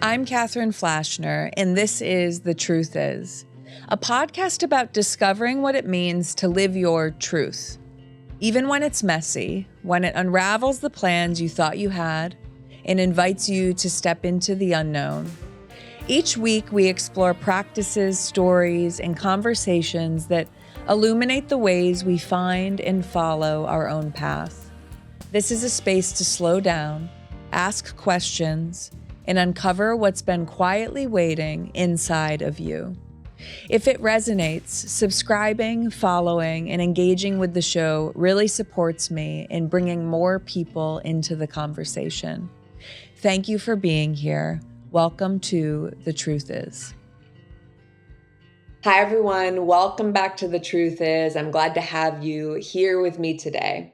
I'm Katherine Flashner, and this is The Truth Is, a podcast about discovering what it means to live your truth. Even when it's messy, when it unravels the plans you thought you had, and invites you to step into the unknown. Each week, we explore practices, stories, and conversations that illuminate the ways we find and follow our own path. This is a space to slow down, ask questions, and uncover what's been quietly waiting inside of you. If it resonates, subscribing, following, and engaging with the show really supports me in bringing more people into the conversation. Thank you for being here. Welcome to The Truth Is. Hi, everyone. Welcome back to The Truth Is. I'm glad to have you here with me today.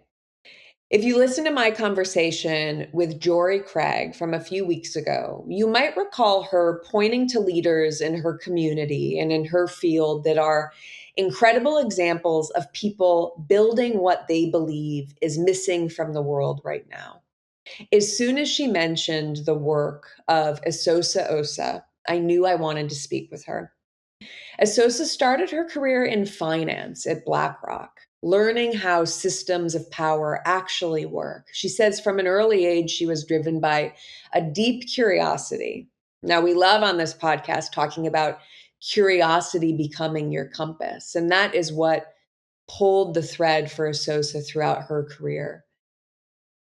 If you listen to my conversation with Jory Craig from a few weeks ago, you might recall her pointing to leaders in her community and in her field that are incredible examples of people building what they believe is missing from the world right now. As soon as she mentioned the work of Esosa Osa, I knew I wanted to speak with her. Esosa started her career in finance at BlackRock, learning how systems of power actually work. She says from an early age, she was driven by a deep curiosity. Now, we love on this podcast talking about curiosity becoming your compass, and that is what pulled the thread for Esosa throughout her career.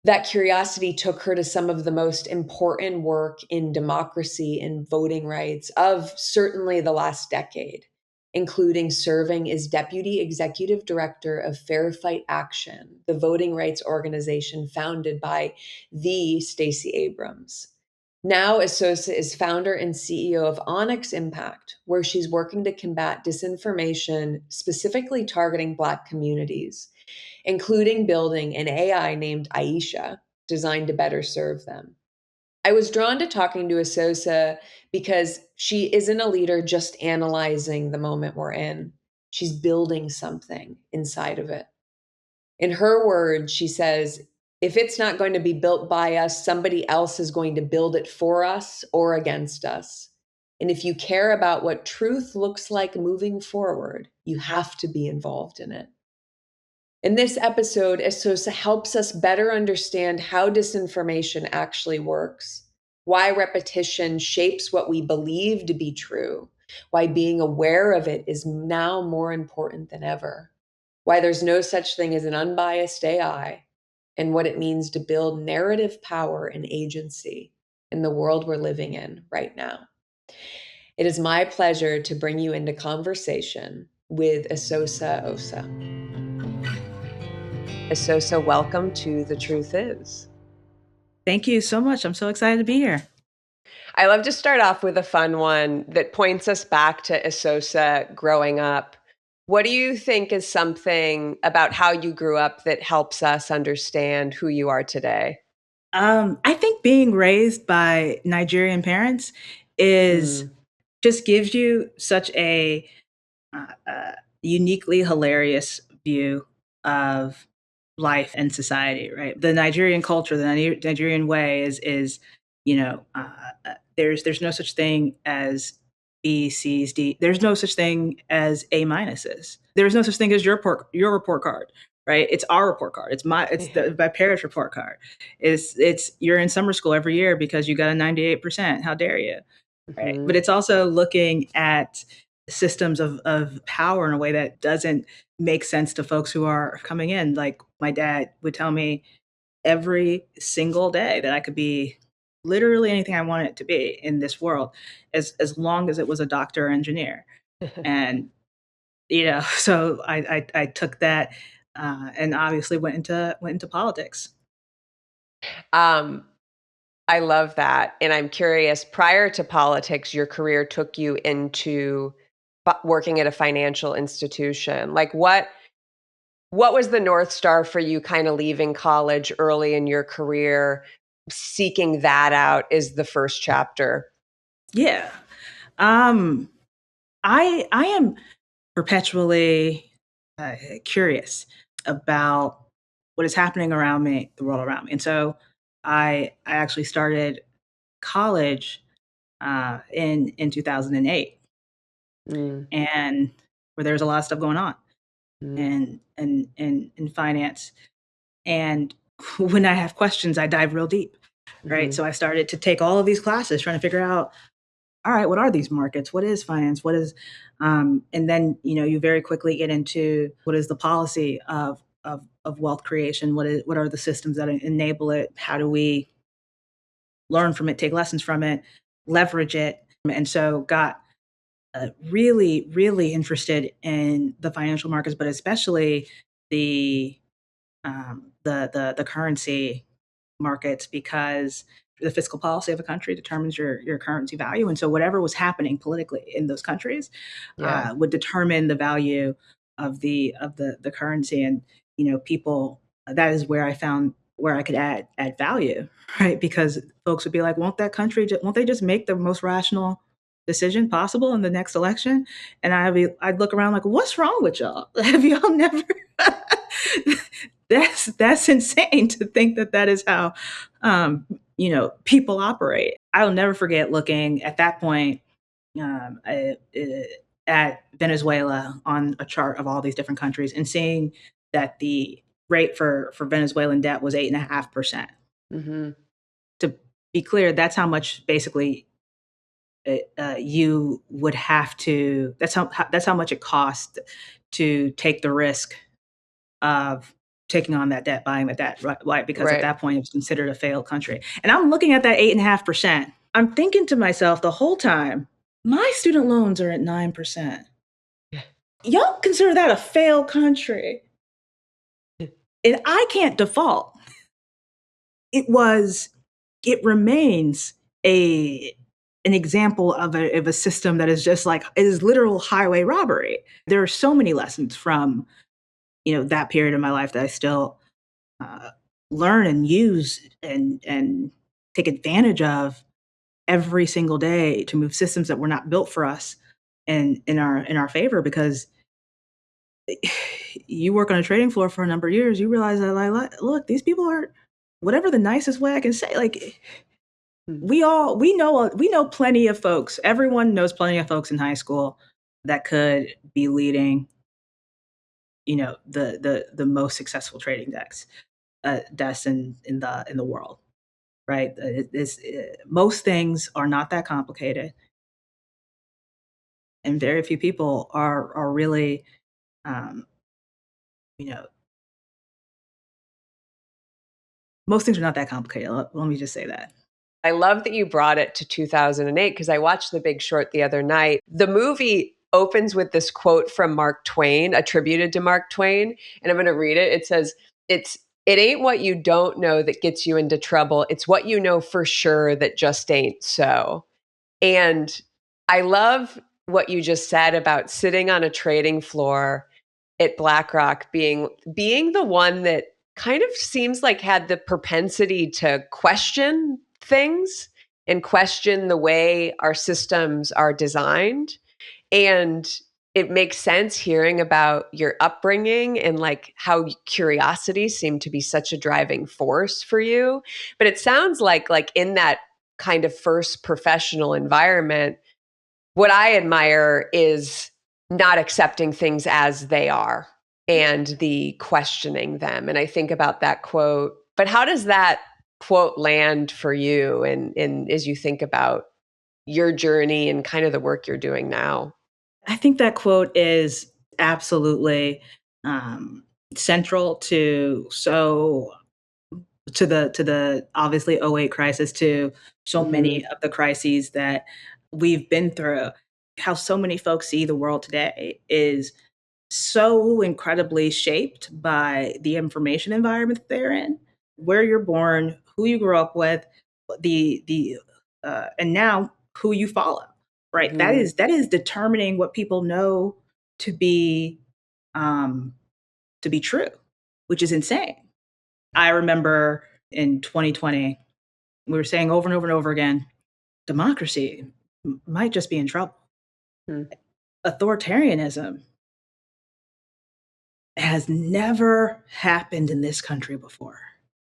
That curiosity took her to some of the most important work in democracy and voting rights of certainly the last decade, including serving as Deputy Executive Director of Fair Fight Action, the voting rights organization founded by the Stacey Abrams. Now, Esosa is founder and CEO of Onyx Impact, where she's working to combat disinformation, specifically targeting Black communities, including building an AI named Aisha designed to better serve them. I was drawn to talking to Esosa because she isn't a leader just analyzing the moment we're in. She's building something inside of it. In her words, she says, if it's not going to be built by us, somebody else is going to build it for us or against us. And if you care about what truth looks like moving forward, you have to be involved in it. In this episode, Esosa helps us better understand how disinformation actually works, why repetition shapes what we believe to be true, why being aware of it is now more important than ever, why there's no such thing as an unbiased AI, and what it means to build narrative power and agency in the world we're living in right now. It is my pleasure to bring you into conversation with Esosa Osa. Esosa, welcome to The Truth Is. Thank you so much. I'm so excited to be here. I love to start off with a fun one that points us back to Esosa growing up. What do you think is something about how you grew up that helps us understand who you are today? I think being raised by Nigerian parents is just gives you such a uniquely hilarious view of life and society, right? The Nigerian culture, the Nigerian way is there's no such thing as B, C's, D. There's no such thing as A minuses. There's no such thing as your report card, right? It's our report card. It's my parents' report card. It's you're in summer school every year because you got a 98%. How dare you? Right. Mm-hmm. But it's also looking at systems of power in a way that doesn't make sense to folks who are coming in. Like my dad would tell me every single day that I could be literally anything I wanted it to be in this world, as long as it was a doctor or engineer. And so I took that and obviously went into politics. I love that. And I'm curious, prior to politics, your career took you into working at a financial institution. Like what was the North Star for you kind of leaving college early in your career, seeking that out as the first chapter? Yeah. I am perpetually curious about what is happening around me, the world around me. And so I actually started college in 2008, Mm, and where there was a lot of stuff going on mm, in finance. And when I have questions, I dive real deep, right? mhm. So I started to take all of these classes, trying to figure out, all right, what are these markets? What is finance? What is, and then you very quickly get into what is the policy of wealth creation? What are the systems that enable it? How do we learn from it, take lessons from it, leverage it? And so got really, really interested in the financial markets, but especially the the currency markets, because the fiscal policy of a country determines your currency value, and so whatever was happening politically in those countries Yeah. would determine the value of the currency. And people, that is where I found where I could add value, right? Because folks would be like, won't they just make the most rational decision possible in the next election? And I'd look around like, what's wrong with y'all? Have y'all never that's insane to think that that is how people operate. I'll never forget looking at that point um, I- at Venezuela on a chart of all these different countries and seeing that the rate for Venezuelan debt was 8.5%. Mhm. To be clear, that's how much basically you would have to. That's how much it costs to take the risk of taking on that debt, buying the debt, right? Why? Because at Right. that point it was considered a failed country. And I'm looking at that 8.5%. I'm thinking to myself the whole time, my student loans are at 9%. Yeah. Y'all consider that a failed country. And I can't default. It was, it remains a an example of a system that is just like, it is literal highway robbery. There are so many lessons from that period of my life that I still uh, learn and use and take advantage of every single day to move systems that were not built for us and in our favor. Because you work on a trading floor for a number of years, you realize that, like, look, these people are, whatever the nicest way I can say, like, Mm. we know plenty of folks. Everyone knows plenty of folks in high school that could be leading the most successful trading desks in the world, right? Most things are not that complicated, and very few people are really, um, you know, most things are not that complicated. Let me just say that. I love that you brought it to 2008 because I watched The Big Short the other night. The movie opens with this quote from Mark Twain, attributed to Mark Twain, and I'm going to read it. It says, "It's it ain't what you don't know that gets you into trouble. It's what you know for sure that just ain't so." And I love what you just said about sitting on a trading floor at BlackRock being the one that kind of seems like had the propensity to question things and question the way our systems are designed. And it makes sense hearing about your upbringing and like how curiosity seemed to be such a driving force for you. But it sounds like in that kind of first professional environment, what I admire is not accepting things as they are and the questioning them. And I think about that quote. But how does that quote land for you and as you think about your journey and kind of the work you're doing now? I think that quote is absolutely um, central to the obviously '08 crisis, to so many Mhm. of the crises that we've been through. How so many folks see the world today is so incredibly shaped by the information environment that they're in, where you're born, who you grew up with, and now who you follow. Right, that Mhm. is that is determining what people know to be um, to be true, which is insane. I remember in 2020, we were saying over and over and over again, democracy might just be in trouble. Mm. Authoritarianism has never happened in this country before.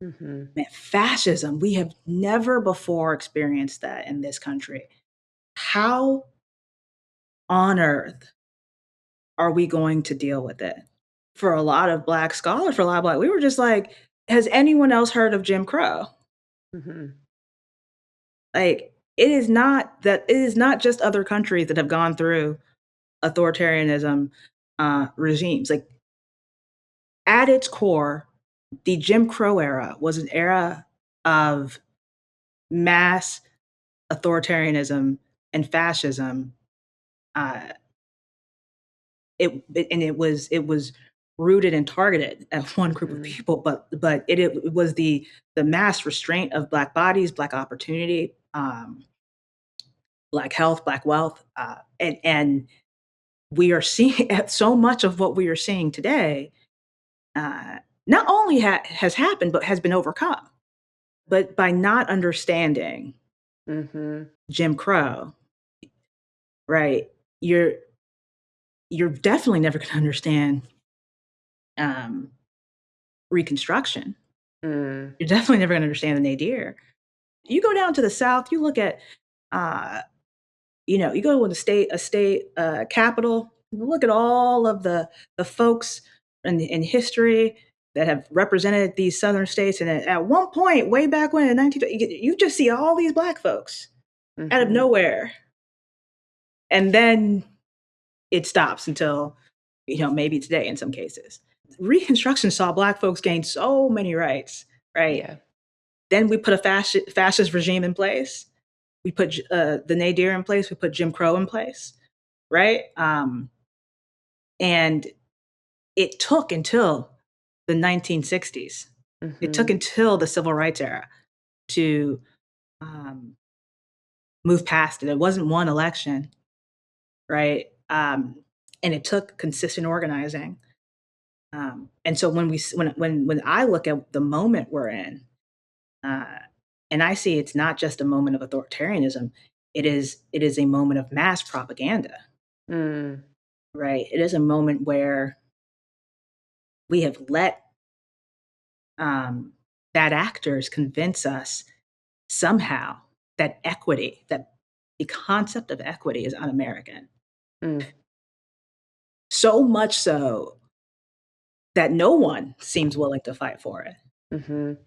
Mhm. Man, fascism, we have never before experienced that in this country. how on earth are we going to deal with it? For a lot of Black scholars, for a lot of Black, we were just like, has anyone else heard of Jim Crow? Mhm. Like, it is not just other countries that have gone through authoritarianism regimes. Like, at its core, the Jim Crow era was an era of mass authoritarianism and fascism. Uh, it was rooted and targeted at one group of Mhm. people, but it was the mass restraint of Black bodies, Black opportunity, Black health, Black wealth, and we are seeing so much of what we are seeing today. Uh, Not only has happened, but has been overcome. But by not understanding Mhm. Jim Crow, right? You're you're definitely never going to understand um, Reconstruction. Mm. You're definitely never going to understand the nadir. You go down to the South, you look at, uh, you go to a state capital, look at all of the folks in history that have represented these Southern states. And at one point, way back when in 1920, you just see all these Black folks out of Mhm. nowhere. And then it stops until, maybe today in some cases. Reconstruction saw Black folks gain so many rights, right? Yeah. Then we put a fascist regime in place. We put the nadir in place. We put Jim Crow in place, right? And it took until the 1960s. It took Mhm. until the Civil Rights era to um, move past it. It wasn't one election, right? And it took consistent organizing. And so when I look at the moment we're in, uh, and I see it's not just a moment of authoritarianism, it is a moment of mass propaganda, Mm. right? It is a moment where we have let um, bad actors convince us somehow that the concept of equity is un-American. Mm. So much so that no one seems willing to fight for it, Mhm.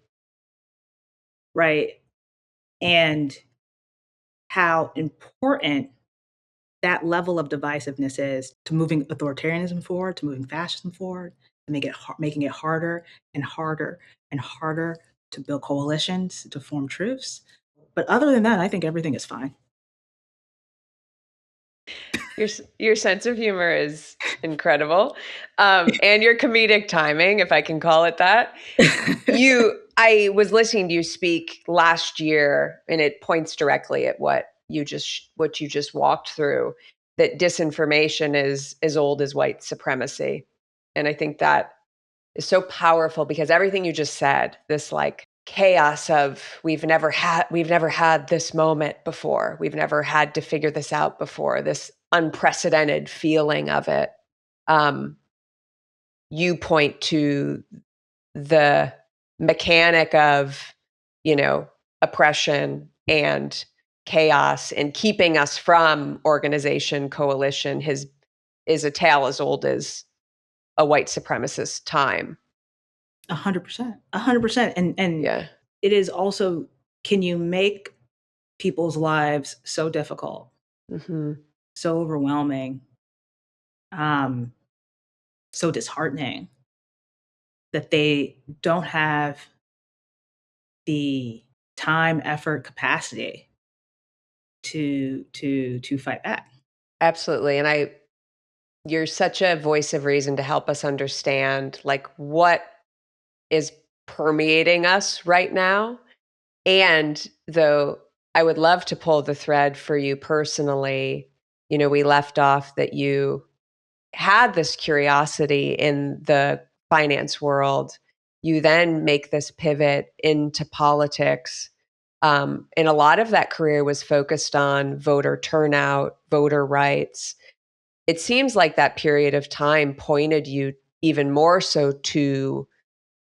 right? And how important that level of divisiveness is to moving authoritarianism forward, to moving fascism forward, to making it harder and harder and harder to build coalitions, to form truce. But other than that, I think everything is fine. Your sense of humor is incredible, and your comedic timing, if I can call it that. I was listening to you speak last year, and it points directly at what you just walked through. That disinformation is as old as white supremacy, and I think that is so powerful because everything you just said, this like chaos of we've never had this moment before. We've never had to figure this out before. This unprecedented feeling of it. Um, you point to the mechanic of, you know, oppression and chaos and keeping us from organization, coalition is a tale as old as a white supremacist time. 100%. 100%. And Yeah. it is also, can you make people's lives so difficult, Mhm. so overwhelming, um, so disheartening that they don't have the time, effort, capacity to fight back. Absolutely, and I you're such a voice of reason to help us understand, like, what is permeating us right now, and though I would love to pull the thread for you personally, we left off that you had this curiosity in the finance world. You then make this pivot into politics. And a lot of that career was focused on voter turnout, voter rights. It seems like that period of time pointed you even more so to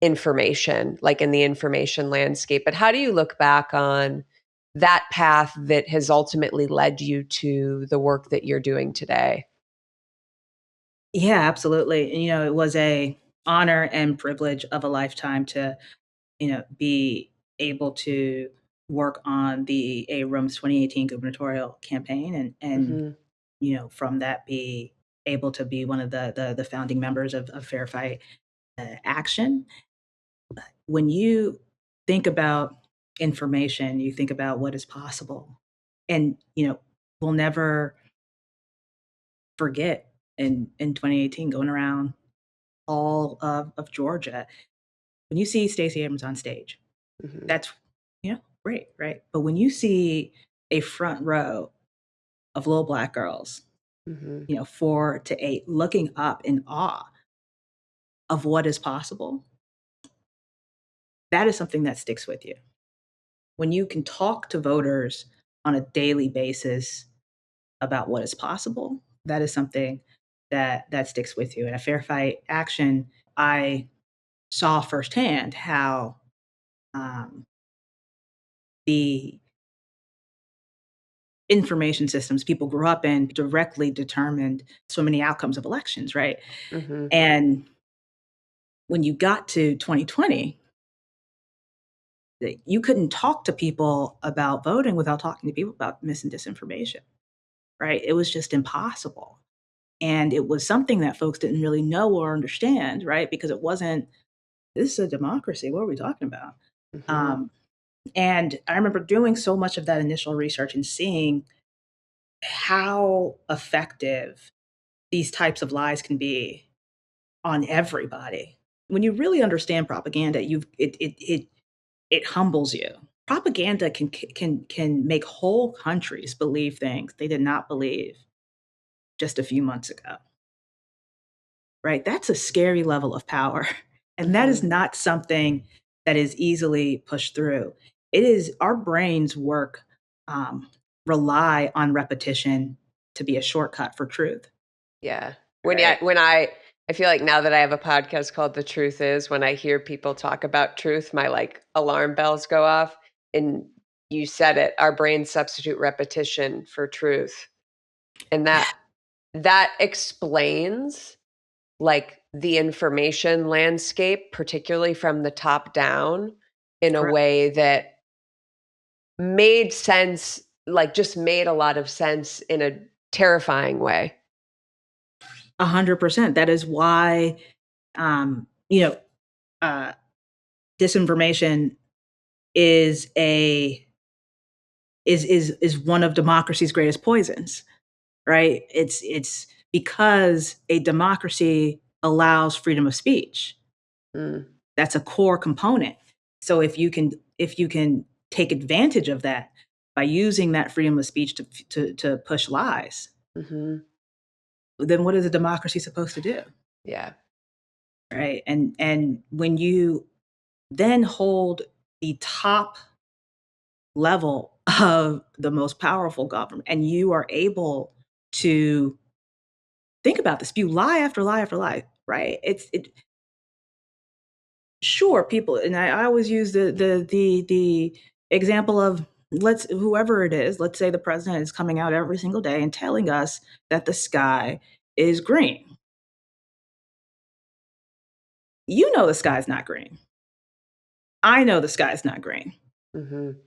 information, like in the information landscape. But how do you look back on that path that has ultimately led you to the work that you're doing today. Yeah, absolutely. And, it was a honor and privilege of a lifetime to, be able to work on the Abrams 2018 gubernatorial campaign and Mhm. from that be able to be one of the founding members of Fair Fight Action. When you think about information, you think about what is possible. And, we'll never forget in 2018 going around all of Georgia. When you see Stacey Abrams on stage, Mhm. that's, great, right? But when you see a front row of little Black girls, Mhm. 4 to 8, looking up in awe of what is possible, that is something that sticks with you. When you can talk to voters on a daily basis about what is possible, that is something that sticks with you. In a Fair Fight Action, I saw firsthand how um, the information systems people grew up in directly determined so many outcomes of elections, right? Mhm. And when you got to 2020, you couldn't talk to people about voting without talking to people about mis and disinformation, right? It was just impossible. And it was something that folks didn't really know or understand, right? Because it wasn't, this is a democracy. What are we talking about? Mhm. Um, and I remember doing so much of that initial research and seeing how effective these types of lies can be on everybody. When you really understand propaganda, it humbles you. Propaganda can make whole countries believe things they did not believe just a few months ago. Right? That's a scary level of power. And that is Mhm. not something that is easily pushed through. It is our brains work, um, rely on repetition to be a shortcut for truth, Yeah. right? When I feel like now that I have a podcast called The Truth Is, when I hear people talk about truth, my like alarm bells go off. And you said it, our brains substitute repetition for truth. And that explains like the information landscape, particularly from the top down, in a Correct. way that made sense, like just made a lot of sense in a terrifying way. 100%. That is why, um, you know, uh, disinformation is a is one of democracy's greatest poisons, right? It's because a democracy allows freedom of speech. Mm. That's a core component. So if you can take advantage of that by using that freedom of speech to push lies, Mhm. then what is a democracy supposed to do, Yeah. right? And when you then hold the top level of the most powerful government, and you are able to think about this, spew lie after lie after lie, right? It sure people, and I always use the example of, let's whoever it is, let's say the president is coming out every single day and telling us that the sky is green. You know the sky's not green. I know the sky's not green. Mhm.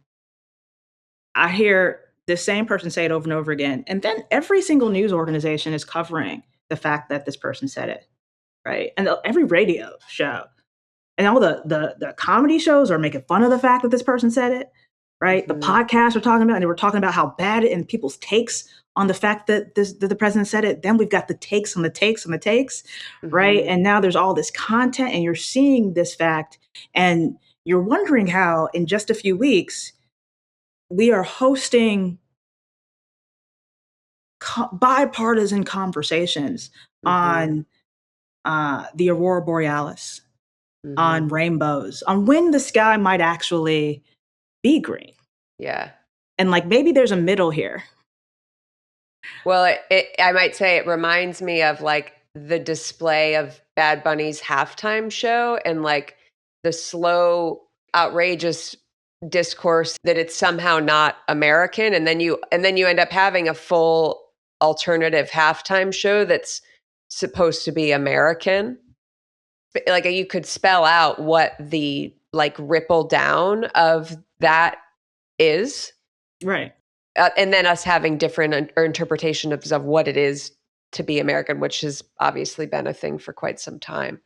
I hear the same person say it over and over again, and then every single news organization is covering the fact that this person said it, right? And every radio show and all the comedy shows are making fun of the fact that this person said it, right? The Mhm. podcasts are talking about, and we're talking about how bad it and people's takes on the fact that that the president said it. Then we've got the takes on the takes on the takes, right? Mhm. And now there's all this content, and you're seeing this fact, and you're wondering how in just a few weeks we are hosting bipartisan conversations Mhm. on the aurora borealis, on Mhm. rainbows, on when the sky might actually be green. Yeah. And like maybe there's a middle here. Well, I might say it reminds me of like the display of Bad Bunny's halftime show and like the slow, outrageous discourse that it's somehow not American, and then you end up having a full alternative halftime show that's supposed to be American. Like you could spell out what the like ripple down of that is, Right. and then us having different interpretations of what it is to be American, which has obviously been a thing for quite some time.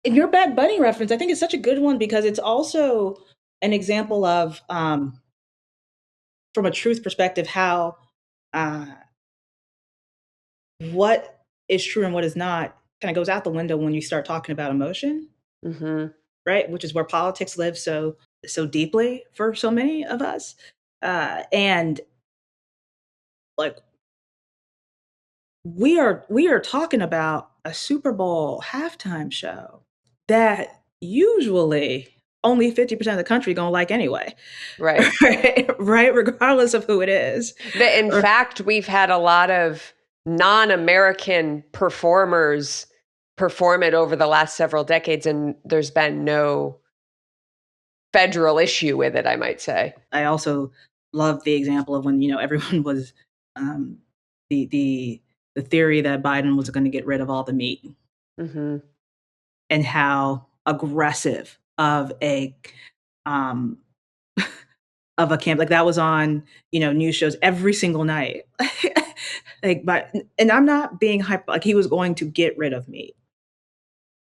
And your Bad Bunny reference, I think, is such a good one because it's also an example of, from a truth perspective, how uh, what is true and what is not kind of goes out the window when you start talking about emotion, Mm-hmm. right? Which is where politics lives so deeply for so many of us, and like we are talking about a Super Bowl halftime show that usually only 50% of the country gonna like anyway. Right. Right? Regardless of who it is. That in Or fact, we've had a lot of non-American performers perform it over the last several decades, and there's been no federal issue with it, I might say. I also love the example of when, everyone was, um, the theory that Biden was gonna get rid of all the meat Mm-hmm. and how aggressive um of a camp like that was on, news shows every single night. Like, but and I'm not being hyper like he was going to get rid of me.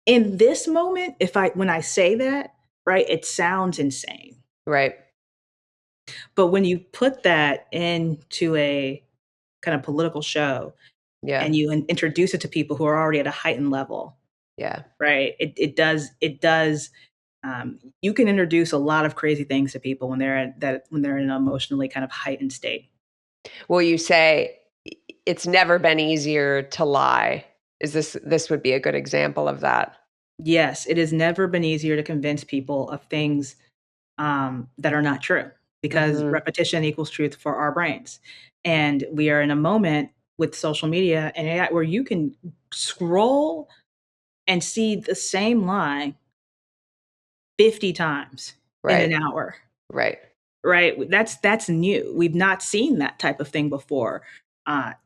In this moment, if I when I say that, right, it sounds insane. Right. But when you put that into a kind of political show Yeah. and you introduce it to people who are already at a heightened level, Yeah. right? It does. You can introduce a lot of crazy things to people when they're in an emotionally kind of heightened state. Well, you say it's never been easier to lie. This would be a good example of that? Yes, it has never been easier to convince people of things that are not true because Mm-hmm. repetition equals truth for our brains. And we are in a moment with social media and AI where you can scroll and see the same lie 50 times in Right. an hour, Right. right? That's new. We've not seen that type of thing before.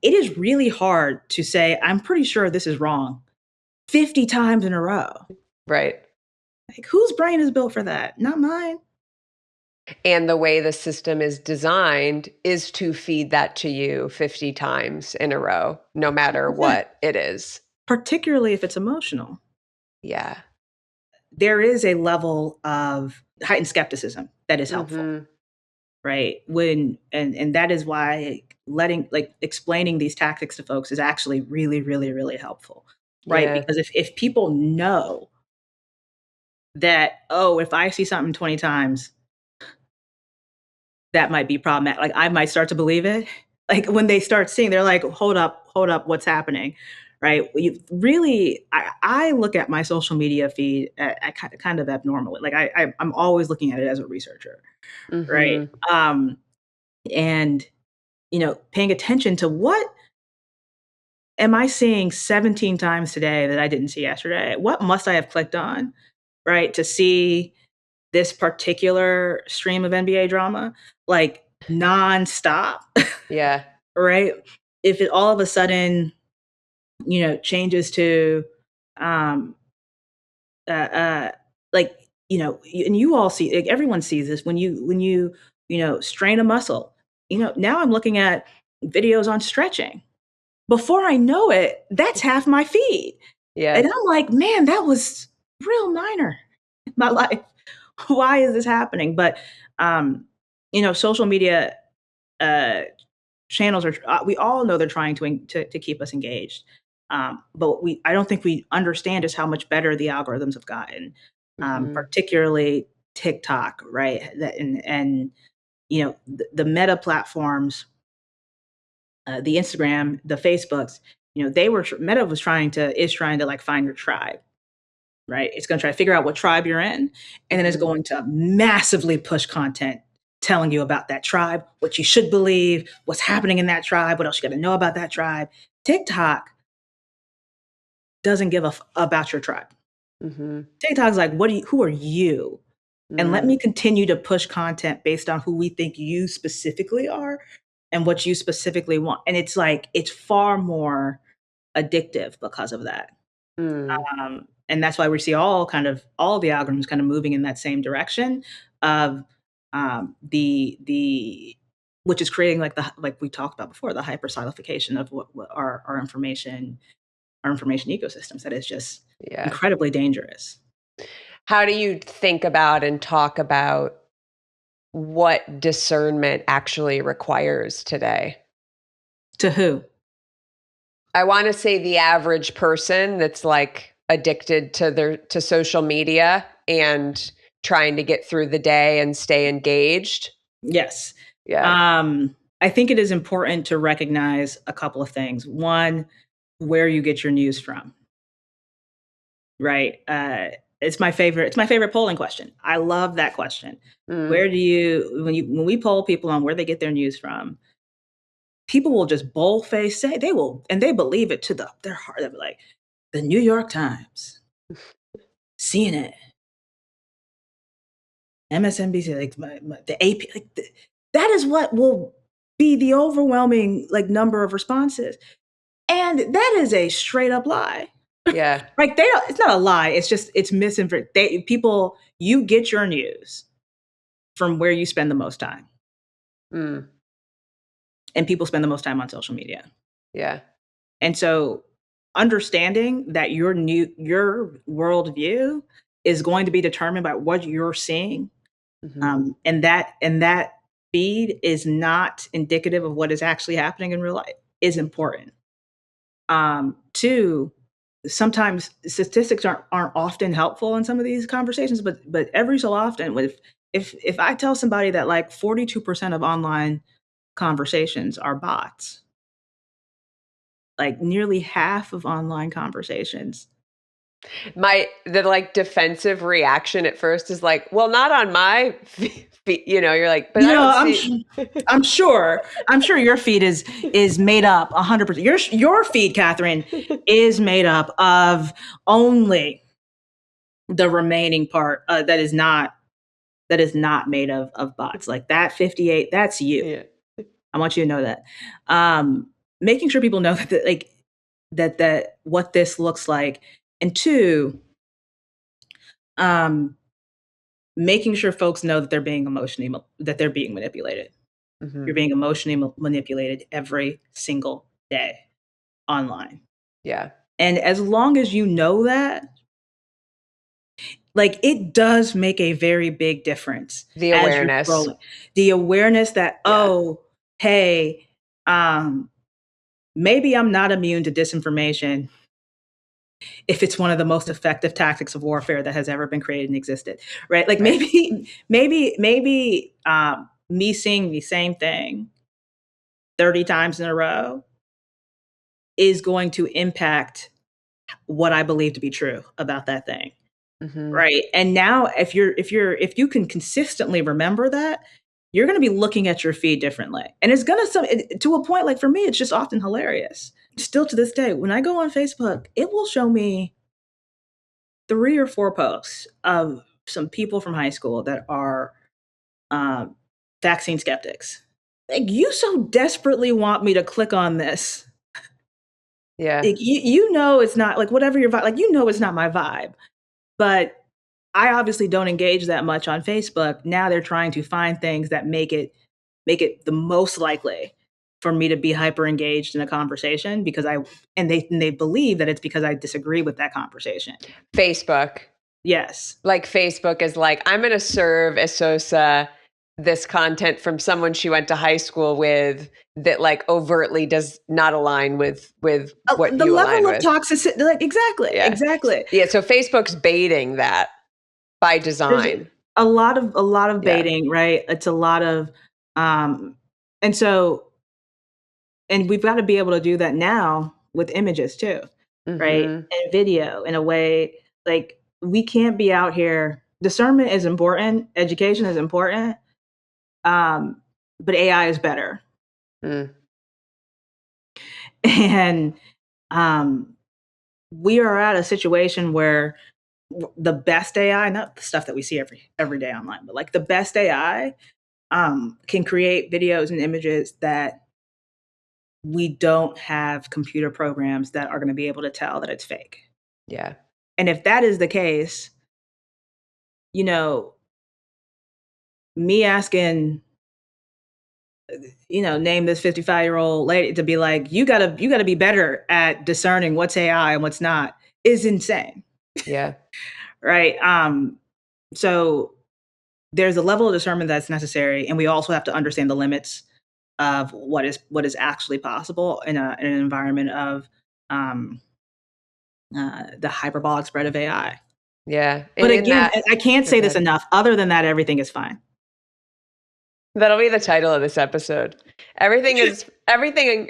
It is really hard to say, I'm pretty sure this is wrong 50 times in a row. Right. Like, whose brain is built for that? Not mine. And the way the system is designed is to feed that to you 50 times in a row, no matter 100%. what it is. Particularly if it's emotional. Yeah. There is a level of heightened skepticism that is helpful, Mm-hmm. right? And that is why explaining these tactics to folks is actually really, really, really helpful, right? Yeah. Because if people know that, oh, if I see something 20 times, that might be problematic. Like I might start to believe it. Like when they start seeing, they're like, hold up, what's happening? Right. I look at my social media feed kind of abnormally. Like I'm always looking at it as a researcher. Right. Mm-hmm. And, paying attention to what am I seeing 17 times today that I didn't see yesterday? What must I have clicked on? Right. To see this particular stream of NBA drama, like nonstop, Yeah. right? If it all of a sudden, changes to, um, uh, uh, like, and you all see, like, everyone sees this when you, strain a muscle. Now I'm looking at videos on stretching. Before I know it, that's half my feed. Yeah. And I'm like, man, that was real minor in my life. Why is this happening? But social media uh, channels are. We all know they're trying to keep us engaged, but I don't think we understand just how much better the algorithms have gotten, Mm-hmm. particularly TikTok, right? And the Meta platforms, the Instagram, the Facebooks. Meta is trying to like find your tribe, right? It's going to try to figure out what tribe you're in, and then it's Mm-hmm. going to massively push content telling you about that tribe, what you should believe, what's happening in that tribe, what else you got to know about that tribe. TikTok doesn't give a about your tribe. Mm-hmm. TikTok's like, who are you? and let me Mm, continue to push content based on who we think you specifically are and what you specifically want. And it's like, it's far more addictive because of that. mm, And that's why we see all the algorithms kind of moving in that same direction of the which is creating like we talked about before, the hypersonification of what our information ecosystems that is just yeah. incredibly dangerous. How do you think about and talk about what discernment actually requires today? To who? I want to say the average person that's like addicted to social media and trying to get through the day and stay engaged. Yes. Yeah. I think it is important to recognize a couple of things. One, where you get your news from, right? It's my favorite polling question. I love that question. Mm, Where do you when we poll people on where they get their news from, people will just bold-faced say they will, and they believe it to their heart. They'll be like, the New York Times, CNN, MSNBC, like the AP, that is what will be the overwhelming like number of responses. And that is a straight up lie. yeah. Like they don't, it's not a lie. It's just it's misinformation. People, you get your news from where you spend the most time, Mm, and people spend the most time on social media. yeah. And so, understanding that your worldview is going to be determined by what you're seeing, Hmm. and that feed is not indicative of what is actually happening in real life is important. Two, sometimes statistics aren't often helpful in some of these conversations, but every so often, with if I tell somebody that like 42% of online conversations are bots, like nearly half of online conversations. The like defensive reaction at first is like, well, not on my feet. You're like, but You I know, don't see. I'm sure your feed is made up 100%. Your feed, Catherine, is made up of only the remaining part that is not made of bots. Like that 58, that's you. Yeah. I want you to know that. Making sure people know that like that what this looks like, and two, um, making sure folks know that they're being manipulated. You're Hmm. being emotionally manipulated every single day online. Yeah. And as long as you know that, like it does make a very big difference The as you're awareness. scrolling. The awareness that, Yeah. oh, hey, um, maybe I'm not immune to disinformation if it's one of the most effective tactics of warfare that has ever been created and existed, right? Like Right. maybe me seeing the same thing 30 times in a row is going to impact what I believe to be true about that thing. Hmm. Right. And now if you can consistently remember that, you're going to be looking at your feed differently. And it's going to a point, like for me, it's just often hilarious. Still to this day, when I go on Facebook, it will show me 3 or 4 posts of some people from high school that are um, vaccine skeptics. Like, you so desperately want me to click on this. Yeah. Like, you know, it's not like whatever your vibe, like, you know, it's not my vibe. But I obviously don't engage that much on Facebook. Now they're trying to find things that make it the most likely for me to be hyper engaged in a conversation because they believe that it's because I disagree with that conversation. Facebook. Yes. Like Facebook is like, I'm going to serve Esosa this content from someone she went to high school with that like overtly does not align with what The you level align of with. toxicity, like exactly, Yeah. exactly. Yeah. So Facebook's baiting that by There's design. a lot of Yeah. baiting, right? It's a lot of um and so and we've got to be able to do that now with images too, right? Hmm. And video in a way like we can't be out here. Discernment is important, education is important, um, but AI is better. Mm. And um, we are at a situation where the best AI, not the stuff that we see every day online, but like the best AI can create videos and images that we don't have computer programs that are going to be able to tell that it's fake. Yeah. And if that is the case, you know, me asking, name this 55-year-old lady to be like, you gotta be better at discerning what's AI and what's not is insane. Yeah. Right. So there's a level of discernment that's necessary, and we also have to understand the limits of what is actually possible in an environment of um, the hyperbolic spread of AI. Yeah. And But in again, that, I can't oh, say go this ahead. enough. Other than that, everything is fine. That'll be the title of this episode. Everything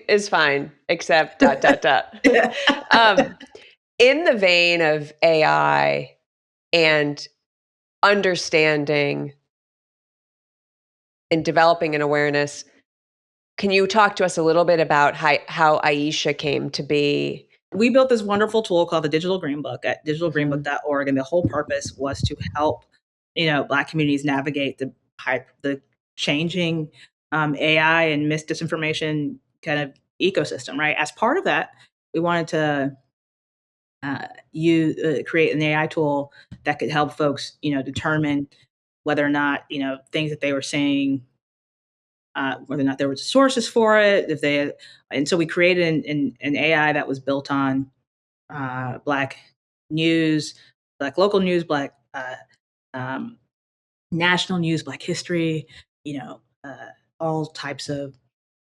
is fine except dot dot dot. um, in the vein of AI and understanding and developing an awareness, can you talk to us a little bit about how Aisha came to be? We built this wonderful tool called the Digital Green Book at Hmm. digitalgreenbook.org, and the whole purpose was to help Black communities navigate the changing AI and disinformation kind of ecosystem. Right. As part of that, we wanted to create an AI tool that could help folks determine whether or not things that they were saying, whether or not there were sources for it, if they, and so we created an AI that was built on Black news, Black local news, Black um, national news, Black history, all types of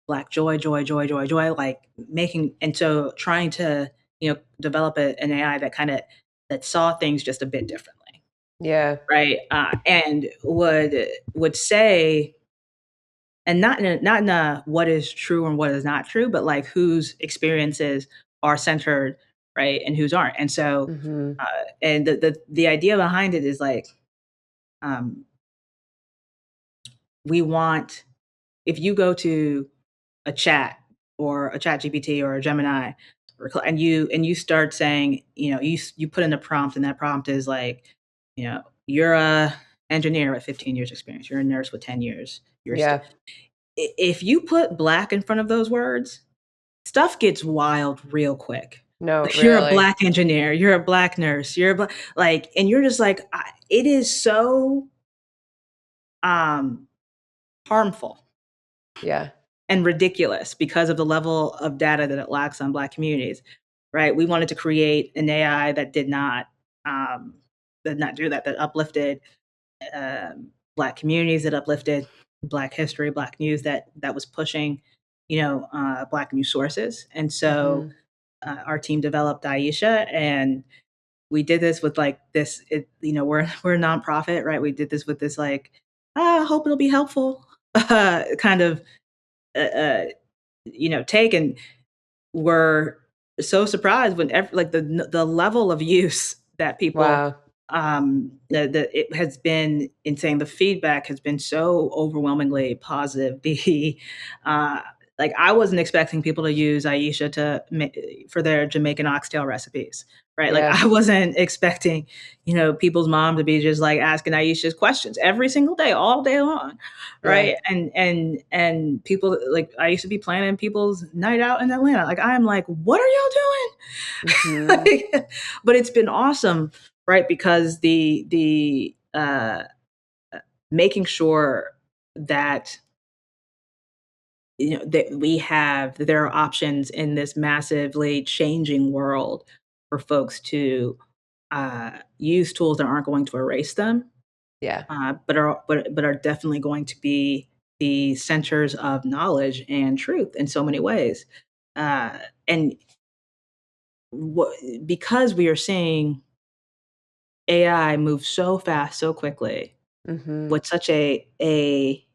Black joy, joy, joy, joy, joy, like making, and so trying to, develop an AI that saw things just a bit differently, Yeah. right? And would say, and not in a what is true and what is not true, but like whose experiences are centered, right, and whose aren't. And so, Hmm. uh, and the idea behind it is like, um, we want, if you go to a chat or a chat GPT or a Gemini, and you start saying, you put in a prompt, and that prompt is like, you're a engineer with 15 years experience, you're a nurse with 10 years, Yeah. if you put Black in front of those words, stuff gets wild real quick. No, Like, you're a really. Black engineer, you're a Black nurse, you're a Black, like, and you're just like, it is so um, harmful Yeah. and ridiculous because of the level of data that it lacks on Black communities, right? We wanted to create an AI that did not do that, that uplifted Black communities, that uplifted Black history, Black news, that was pushing, Black news sources. And so Hmm. our team developed Aisha, and we did this with like this. We're a nonprofit, right? We did this with this like, I hope it'll be helpful, kind of uh, take, and were so surprised when like the level of use that people Wow. that it has been insane. The feedback has been so overwhelmingly positive. The uh like, I wasn't expecting people to use Aisha for their Jamaican oxtail recipes, right? Like, Yeah. I wasn't expecting, people's mom to be just like asking Aisha's questions every single day, all day long, Yeah. right? And people, like, I used to be planning people's night out in Atlanta. Like, I'm like, what are y'all Hmm. doing? Like, but it's been awesome, right? Because the making sure that that there are options in this massively changing world for folks to use tools that aren't going to erase them, Yeah. but are definitely going to be the centers of knowledge and truth in so many ways. Uh, and because we are seeing AI move so fast, so quickly, Hmm. with such a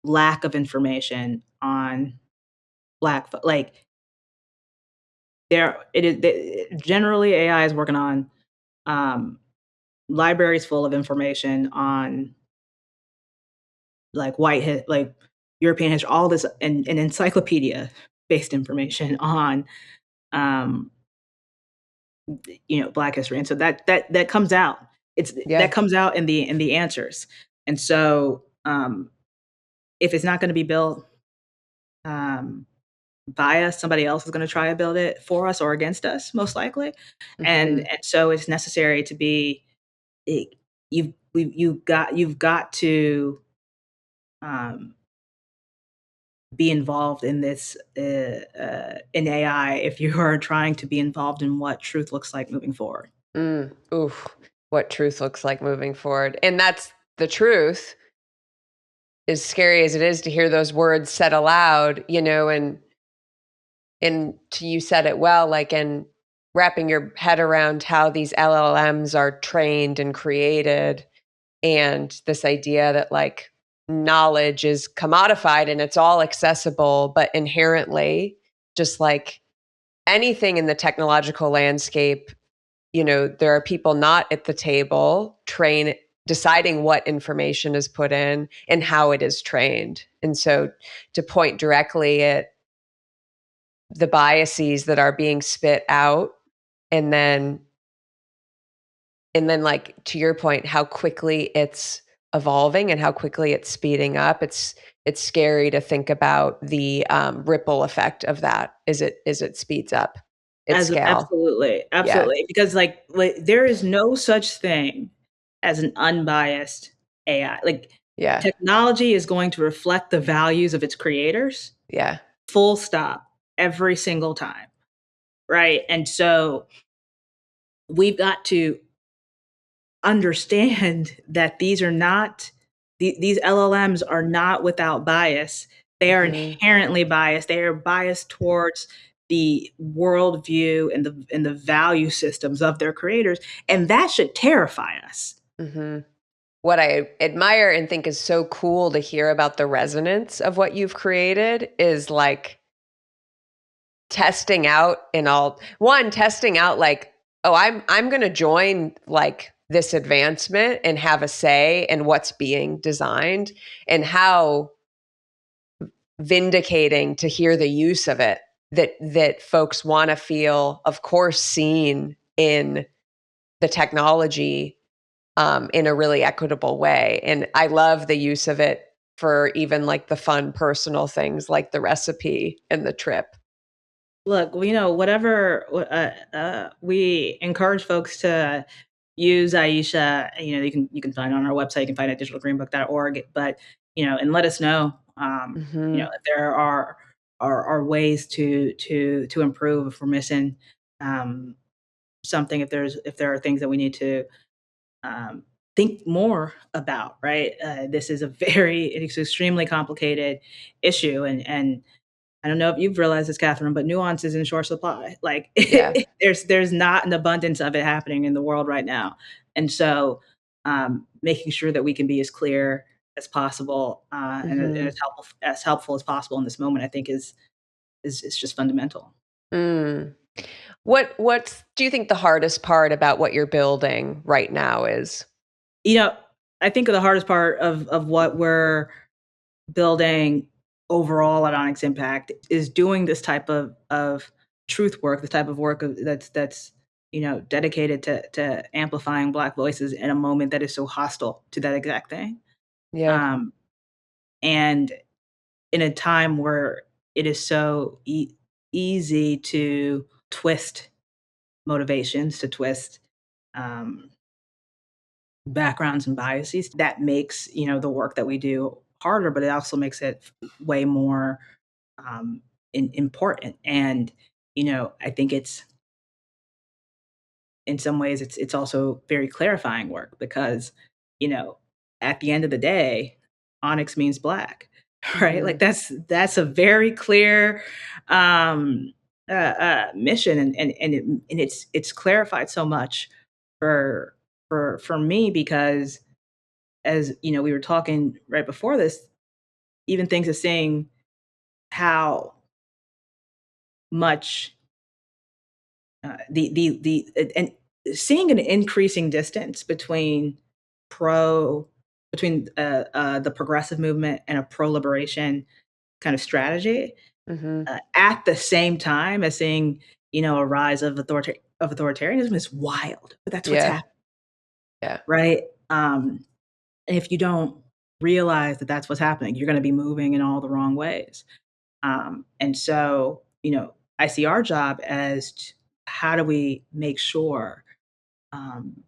lack of information on like, generally AI is working on um, libraries full of information on like like European history, all this, and encyclopedia based information on um, Black history, and so that comes out. That Yeah. comes out in the answers, and so if it's not going to be built um, by us, somebody else is going to try to build it for us or against us, most likely, Hmm. and so it's necessary to be. It, you've got to um, be involved in this in AI if you are trying to be involved in what truth looks like moving forward. Oof. What truth looks like moving forward. And that's the truth, as scary as it is to hear those words said aloud, and you said it well, like, in wrapping your head around how these LLMs are trained and created, and this idea that, like, knowledge is commodified and it's all accessible, but inherently, just like anything in the technological landscape, there are people not at the table deciding what information is put in and how it is trained. And so, to point directly at the biases that are being spit out, and then like, to your point, how quickly it's evolving and how quickly it's speeding up, it's scary to think about the ripple effect of that as it speeds up its As scale. absolutely, Yeah. absolutely, because like there is no such thing as an unbiased AI. Like Yeah. technology is going to reflect the values of its creators, Yeah. full stop, every single time, right? And so we've got to understand that these LLMs are not without bias. They are Hmm. inherently biased. They are biased towards the worldview and the value systems of their creators, and that should terrify us. Hmm. What I admire and think is so cool to hear about the resonance of what you've created is, like, testing out, like, oh, I'm going to join, like, this advancement and have a say in what's being designed, and how vindicating to hear the use of it, that folks want to feel, of course, seen in the technology, in a really equitable way. And I love the use of it for even, like, the fun personal things like the recipe and the trip. Look, whatever we encourage folks to use Aisha. You can find it on our website. You can find it at digitalgreenbook.org. But and let us know. Hmm. If there are ways to improve if we're missing um, something. If there are things that we need to um, think more about. Right. This is it's extremely complicated issue, and I don't know if you've realized this, Catherine, but nuance is in short supply. Like Yeah. there's not an abundance of it happening in the world right now, and so making sure that we can be as clear as possible and Hmm. as helpful as possible in this moment, I think is just fundamental. Mm. What do you think the hardest part about what you're building right now is? You know, I think the hardest part of what we're building overall at Onyx Impact is doing this type of truth work, the type of work that's dedicated to amplifying Black voices in a moment that is so hostile to that exact thing, Yeah. um, and in a time where it is so easy to twist motivations, to twist um, backgrounds and biases. That makes the work that we do harder, but it also makes it way more um, important. And I think it's in some ways it's also very clarifying work because you know at the end of the day, onyx means black, right? Like Mhm. that's a very clear mission, and it's clarified so much for for me because as we were talking right before this, even things as saying how much and seeing an increasing distance pro between the progressive movement and a pro liberation kind of strategy Mhm. at the same time as seeing a rise of of authoritarianism is wild, but that's what's Yeah. happening, Yeah. right? And if you don't realize that that's what's happening, you're going to be moving in all the wrong ways. And so, I see our job as how do we make sure um,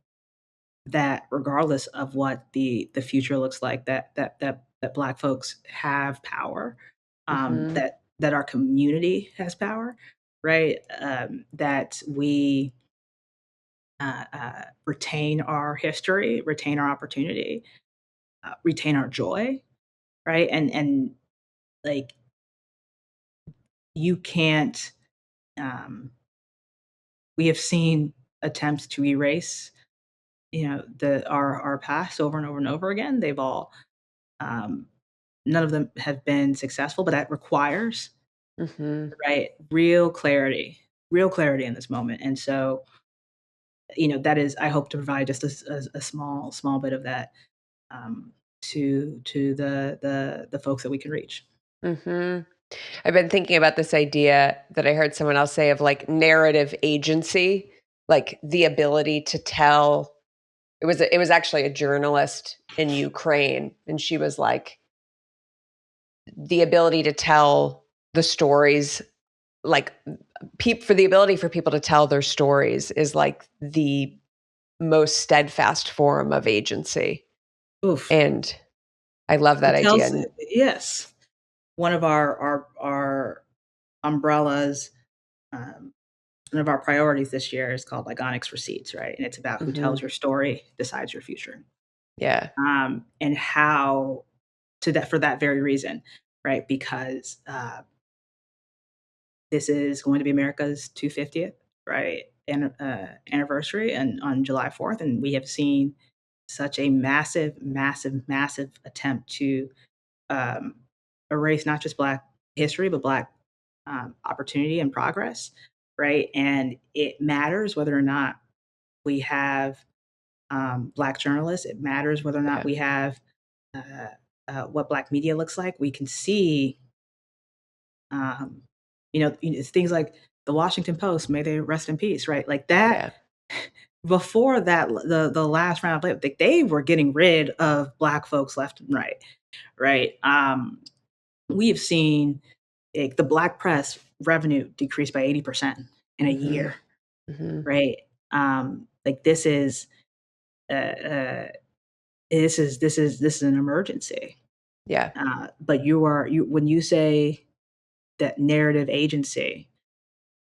that regardless of what the future looks like, that Black folks have power, Mhm. that our community has power, right? That we retain our history, retain our opportunity, retain our joy, right? And like you can't. Um, we have seen attempts to erase, the our past over and over and over again. They've all um, none of them have been successful, but that requires, Mhm. right, real clarity in this moment. And so, that is, I hope to provide just a small bit of that to the folks that we can reach. Mhm. I've been thinking about this idea that I heard someone else say of like narrative agency, like the ability to tell. It was actually a journalist in Ukraine, and she was like, the ability to tell the stories, like for the ability for people to tell their stories is like the most steadfast form of agency. Oof. And I love that It idea. tells And yes. One of our umbrellas, um, one of our priorities this year is called like Onyx Receipts, right? And it's about who tells mhm, your story decides your future. yeah, And how to that for that very reason, right? Because this is going to be America's 250th, right, and anniversary, and on July 4th, and we have seen such a massive attempt to um, erase not just Black history, but Black opportunity and progress, right? And it matters whether or not we have Black journalists. It matters whether or not yeah, we have uh, what Black media looks like. We can see, um, things like the Washington Post, may they rest in peace, right? Like that. yeah, Before that, the last round of like they were getting rid of Black folks left and right, right? We have seen the Black press revenue decrease by 80% in a mhm, year, mhm, right? Like uh, uh, this is an emergency. yeah, But you when you say that narrative agency,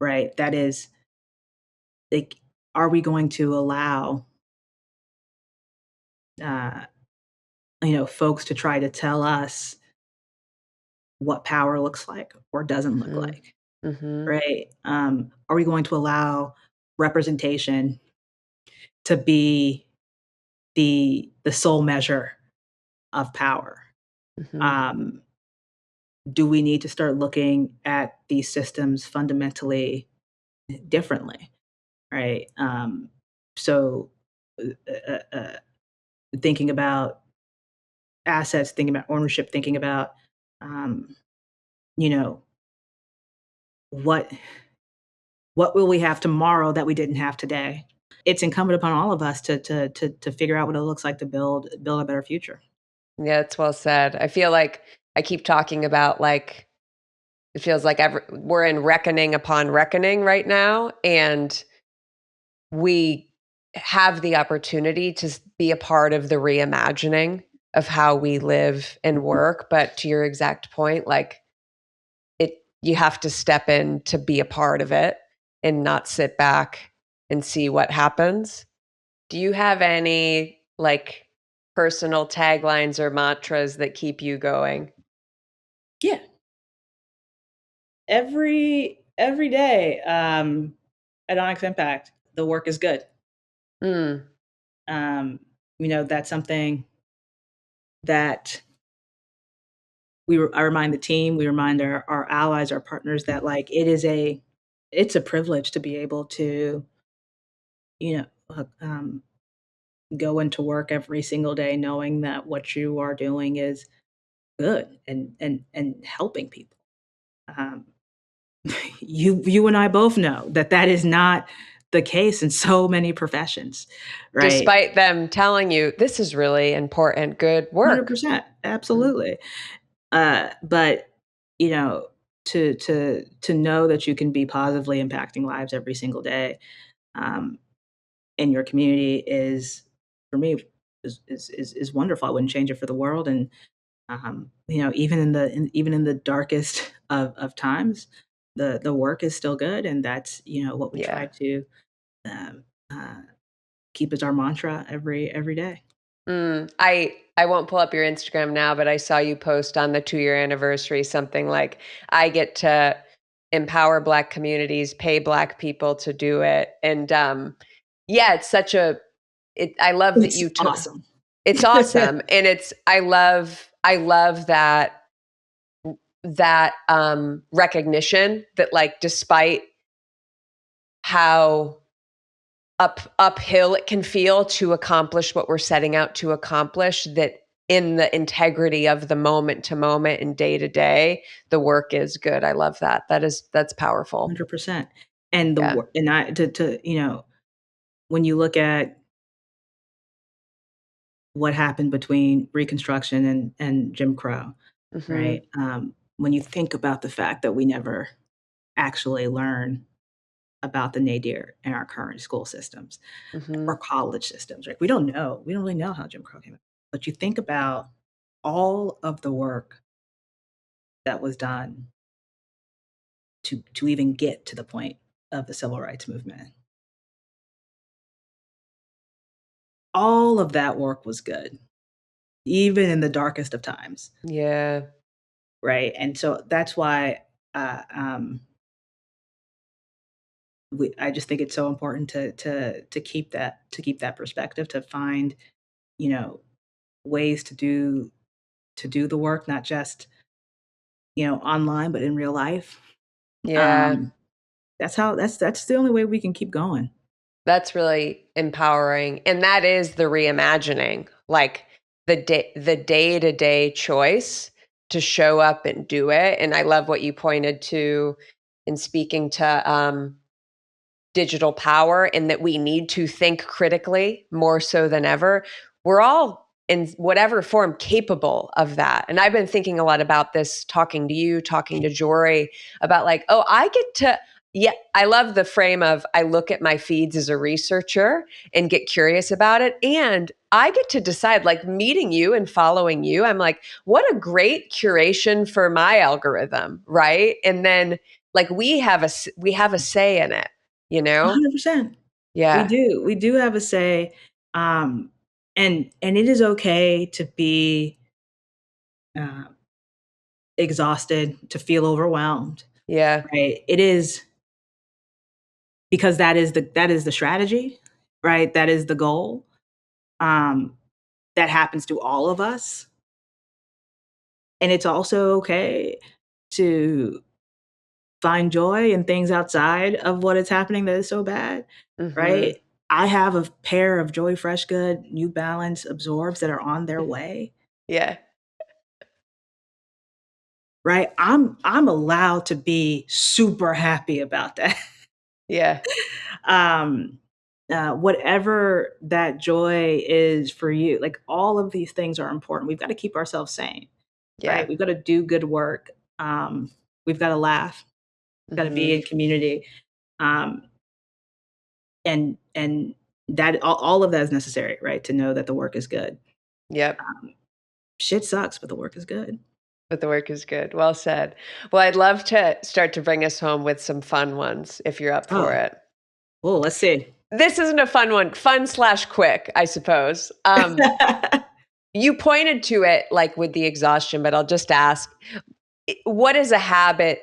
right? That is like, are we going to allow uh, folks to try to tell us what power looks like or doesn't look mhm, like, mhm, right? Are we going to allow representation to be the sole measure of power? mhm, Um, do we need to start looking at these systems fundamentally differently, right? So, thinking about assets, thinking about ownership, thinking about, um, you know, what what will we have tomorrow that we didn't have today? It's incumbent upon all of us to figure out what it looks like to build a better future. yeah, it's well said. I feel like I keep talking about like it feels like we're in reckoning upon reckoning right now, and we have the opportunity to be a part of the reimagining of how we live and work. But to your exact point, like you have to step in to be a part of it and not sit back and see what happens. Do you have any like personal taglines or mantras that keep you going? Yeah, every day at Onyx Impact, the work is good. Mm, Um, that's something that I remind the team, we remind our allies, our partners that like it's a privilege to be able to, you know, go into work every single day knowing that what you are doing is good and helping people. Um, you and I both know that that is not the case in so many professions, right? Despite them telling you this is really important, good work. 100%, Mm, absolutely. But you know, to know that you can be positively impacting lives every single day, um, in your community is, for me, is wonderful. I wouldn't change it for the world. And even even in the darkest of times, the work is still good, and that's what we try yeah. to um, uh, keep as our mantra every day. I won't pull up your Instagram now, but I saw you post on the 2-year anniversary something like, "I get to empower Black communities, pay Black people to do it." And, yeah, it's such a it I love that It's you took awesome. it's awesome, and I love that recognition that, like, despite how uphill it can feel to accomplish what we're setting out to accomplish, that in the integrity of the moment to moment and day to day, the work is good. I love that. That's powerful. 100%. And the Yeah. wor and I to when you look at what happened between Reconstruction and Jim Crow, Mhm. right? When you think about the fact that we never actually learn about the nadir in our current school systems or Mhm. college systems, right? We don't know. We don't really know how Jim Crow came about. But you think about all of the work that was done to even get to the point of the civil rights movement. All of that work was good, even in the darkest of times, Yeah. right? And so that's why uh, um, I just think it's so important to keep that perspective, to find ways to do the work, not just online, but in real life. Yeah. Um, that's the only way we can keep going. That's really empowering. And that is the reimagining. Like the day-to-day choice to show up and do it. And I love what you pointed to in speaking to digital power, and that we need to think critically more so than ever. We're all in whatever form capable of that. And I've been thinking a lot about this, talking to you, talking to Jory, about like, oh, I get to, yeah, I love the frame of I look at my feeds as a researcher and get curious about it. And I get to decide, like meeting you and following you, I'm like, what a great curation for my algorithm, right? And then like we have a say in it, you know? 100%. We Yeah. do. We do have a say, um, and it is okay to be uh, exhausted, to feel overwhelmed, Yeah. right? It is because that is the strategy, right? That is the goal. Um, that happens to all of us, and it's also okay to find joy in things outside of what is happening that is so bad, Mhm. right? I have a pair of Joy Fresh Good New Balance Absorbs that are on their way, Yeah. right? I'm allowed to be super happy about that. Yeah. um, whatever that joy is for you, like all of these things are important. We've got to keep ourselves sane, right? Yeah. We've got to do good work. We've got to laugh. Got to be Mhm. in community. Um, and that all of that is necessary, right? To know that the work is good. Yep. Um, shit sucks, but the work is good. But the work is good. Well said. Well, I'd love to start to bring us home with some fun ones if you're up for Oh, it. well, let's see. This isn't a fun one, fun slash quick, I suppose. You pointed to it like with the exhaustion, but I'll just ask, what is a habit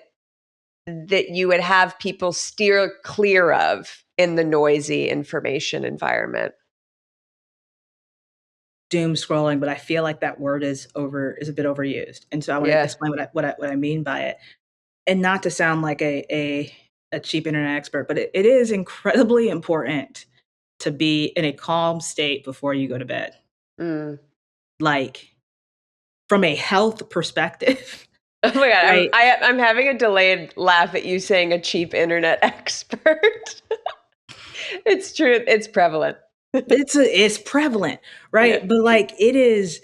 that you would have people steer clear of in the noisy information environment? Doom scrolling, but I feel like that word is a bit overused, and so I want to Yeah. explain what I mean by it, and not to sound like a cheap internet expert, but it is incredibly important to be in a calm state before you go to bed, Mm. like from a health perspective, Oh my god, right? I'm having a delayed laugh at you saying a cheap internet expert. It's true. It's prevalent. It's prevalent, Yeah. right? But like it is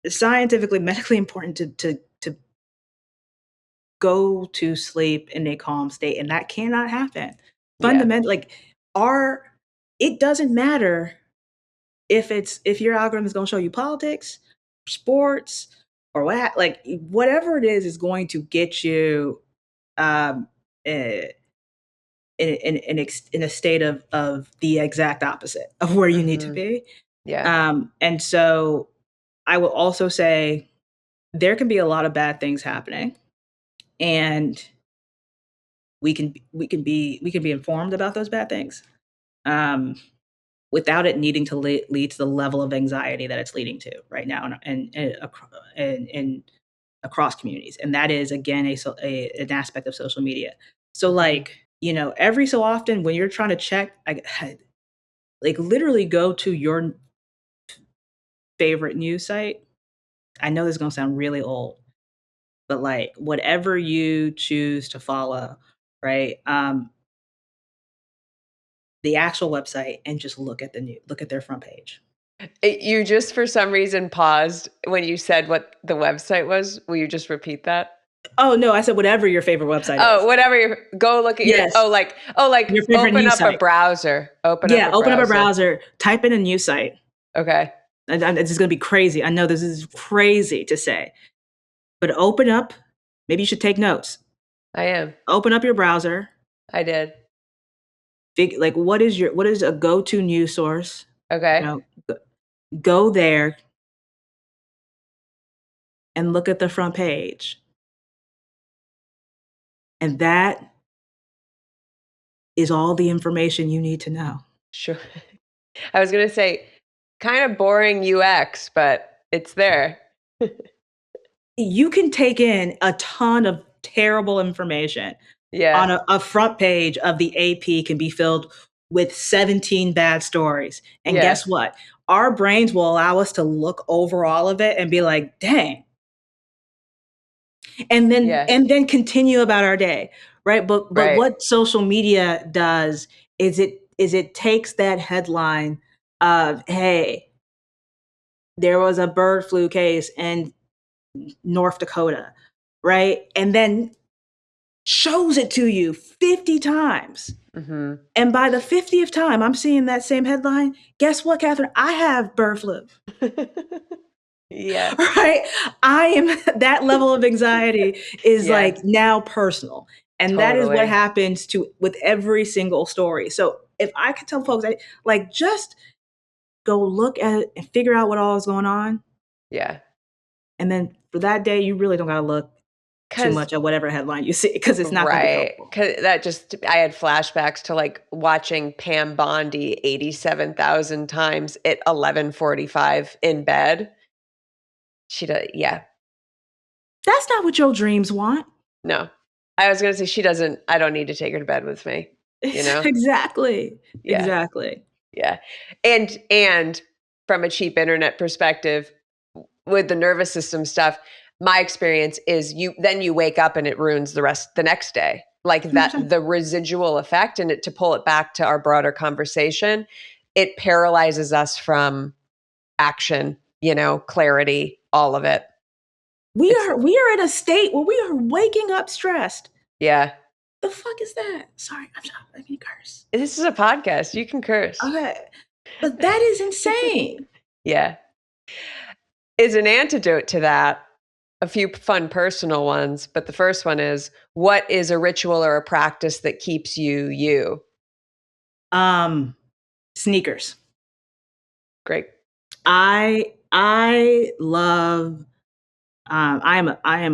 scientifically, medically important to go to sleep in a calm state, and that cannot happen. Yeah. Fundamentally, like our it doesn't matter if your algorithm is going to show you politics, sports, or like whatever it is going to get you um, eh, in a state of the exact opposite of where you need to Hmm. be. Yeah. And so I will also say there can be a lot of bad things happening, and we can be informed about those bad things um, without it needing to lead to the level of anxiety that it's leading to right now, and across communities. And that is again an aspect of social media. So Hmm. like every so often when you're trying to check, like literally go to your favorite news site. I know this is gonna sound really old, but like whatever you choose to follow, right? The actual website, and just look at their front page. You just for some reason paused when you said what the website was. Will you just repeat that? Oh no, I said whatever your favorite website Oh, is. whatever. Go look at your. Yes, Oh, like your favorite open news up a site. browser. Open up Yeah, a open up a browser. browser, type in a news site. Okay. And this is going to be crazy. I know this is crazy to say, but open up. Maybe you should take notes. I am. Open up your browser. I did. Like what is a go-to news source? You Okay. know, go there and look at the front page, and that is all the information you need to know. Sure. I was gonna say, kind of boring UX, but it's there. You can take in a ton of terrible information Yeah. on a front page of the AP can be filled with 17 bad stories. And Yeah. guess what? Our brains will allow us to look over all of it and be like, dang, and then Yeah. and then continue about our day, right? But Right. what social media does is it takes that headline of, hey, there was a bird flu case in North Dakota, right? And then shows it to you 50 times. Hmm. And by the 50th time I'm seeing that same headline, guess what, Catherine? I have bird flu, Yeah. right? I am that level of anxiety is Yeah. like now personal. And that is what Totally. happens to with every single story. So if I could tell folks, like just go look at it and figure out what all is going on. Yeah. And then for that day, you really don't gotta look too Cause much at whatever headline you see because it's not gonna be right. helpful. Cause that just I had flashbacks to like watching Pam Bondi 87,000 times at 11:45 in bed. She does, yeah. That's not what your dreams want. No. I was gonna say she doesn't I don't need to take her to bed with me, you know? Exactly. Yeah. Exactly. Yeah. And from a cheap internet perspective, with the nervous system stuff, my experience is you wake up and it ruins the next day. Like that 100%. the residual effect and to pull it back to our broader conversation, it paralyzes us from action, clarity, all of it. We It's are we are in a state where we are waking up stressed. yeah. The fuck is that? Sorry, I'm sorry. I mean curse. This is a podcast. You can curse. Okay. But that is insane. Yeah. Is an antidote to that. A few fun personal ones, but the first one is what is a ritual or a practice that keeps you you? Um Sneakers. Great. I love I am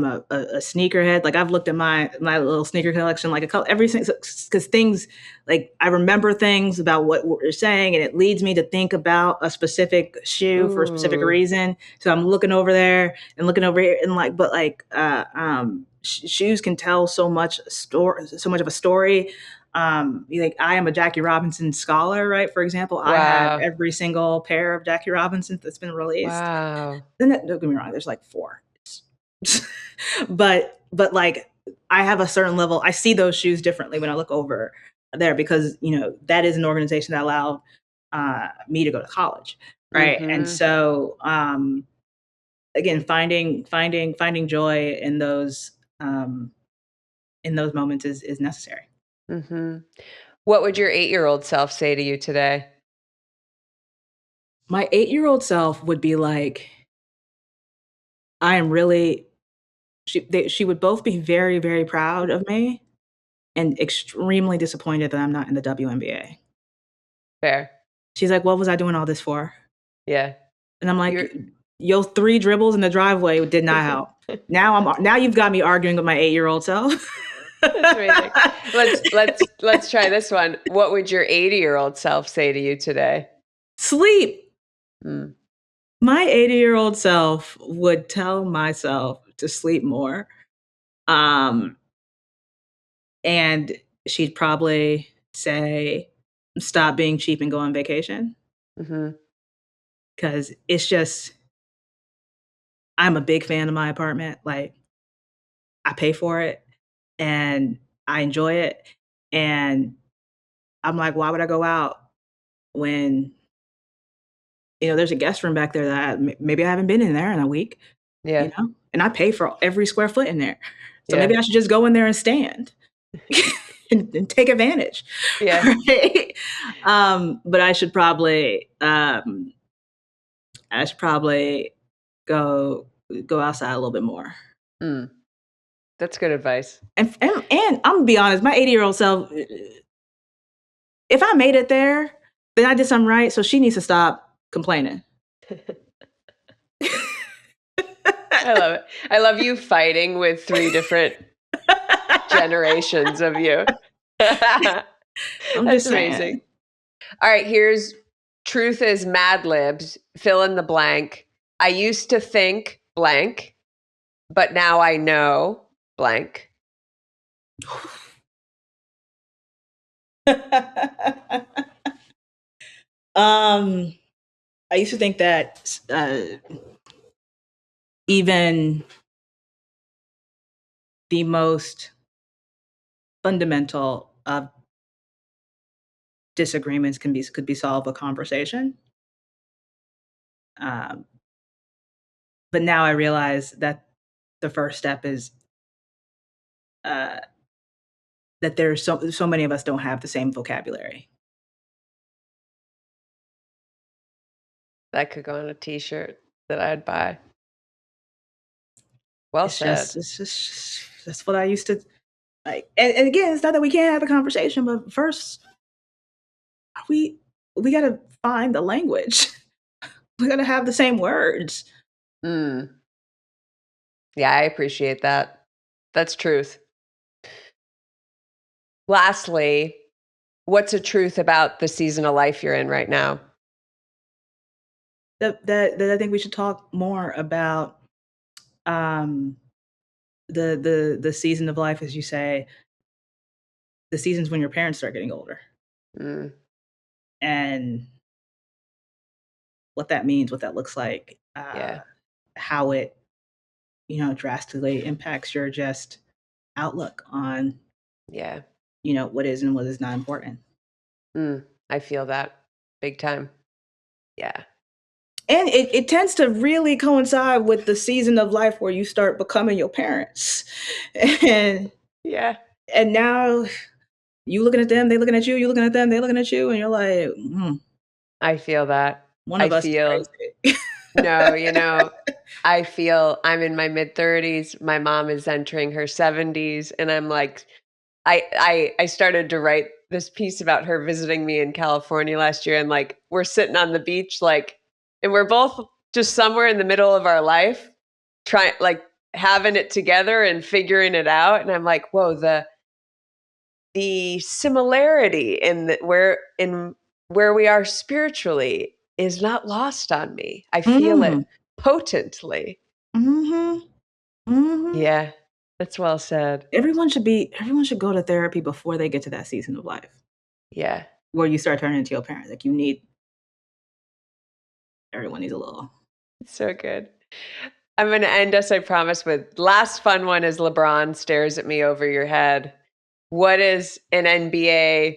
a sneakerhead. Like I've looked at my little sneaker collection, like a couple everything because things like I remember things about what you're saying, and it leads me to think about a specific shoe for a specific Ooh. reason. So I'm looking over there and looking over here, and like, but like, shoes can tell so much of a story. Like I am a Jackie Robinson scholar, right? For example, I have Wow. every single pair of Jackie Robinson that's been released. Wow. Then don't get me wrong, there's like four. But like I have a certain level. I see those shoes differently when I look over there because, that is an organization that allowed me to go to college. Right. And Mhm. so, again, finding joy in those moments is necessary. Mhm. What would your 8-year-old self say to you today? My 8-year-old self would be like, I am really, she would both be very, very proud of me and extremely disappointed that I'm not in the WNBA. Fair. She's like, "What was I doing all this for?" Yeah. And I'm You're like, "Yo, 3 dribbles in the driveway did not help. Now you've got me arguing with my 8-year-old self." That's amazing. Let's try this one. What would your 80-year-old self say to you today? Sleep. Mm. My 80-year-old self would tell myself to sleep more. Um, and she'd probably say, "Stop being cheap and go on vacation." Mhm. 'Cause it's just I'm a big fan of my apartment, like, I pay for it, and I enjoy it, and I'm like, "Why would I go out when, there's a guest room back there that maybe I haven't been in there in a week," Yeah. and I pay for every square foot in there. So Yeah. maybe I should just go in there and stand and take advantage, Yeah. right? But I should probably go go outside a little bit more. Mm. That's good advice. And I'm gonna be honest, my 80-year-old self, if I made it there, then I did something right, so she needs to stop complaining. I love it. I love you fighting with 3 different generations of you. I'm That's just amazing. saying. All right, here's truth is Mad Libs, fill in the blank. I used to think blank, but now I know blank. Um, I used to think that, even the most fundamental of disagreements could be solved with conversation. Um, but now I realize that the first step is, uh, that there's so many of us don't have the same vocabulary. That could go on a t-shirt that I'd buy. Well said. It's just that's what I used to like. And again, it's not that we can't have a conversation, but first we we gotta find the language. We gotta have the same words. Mm. Yeah, I appreciate that. That's truth. Lastly, what's a truth about the season of life you're in right now? That I think we should talk more about, um, the season of life, as you say, the seasons when your parents start getting older, Mm. and what that means, what that looks like, Yeah. how it, drastically impacts your just outlook on, Yeah. what is and what is not important. Mm. I feel that big time. Yeah. And it tends to really coincide with the season of life where you start becoming your parents. And Yeah. and now you looking at them, they looking at you, you looking at them, they looking at you, and you're like, I feel that. one I of us is feel crazy. no, I feel I'm in my mid 30s. My mom is entering her 70s. And I'm like, I started to write this piece about her visiting me in California last year. And like, we're sitting on the beach, like, and we're both just somewhere in the middle of our life, trying, like, having it together and figuring it out. And I'm like, whoa, the similarity in where we are spiritually is not lost on me. I feel it Mm, potently. mhm, mhm. Yeah, that's well said. Everyone should go to therapy before they get to that season of life Yeah, where you start turning into your parent. Like, everyone needs a little. it's so good. I'm going to end us, I promise, with last fun one is LeBron stares at me over your head. What is an NBA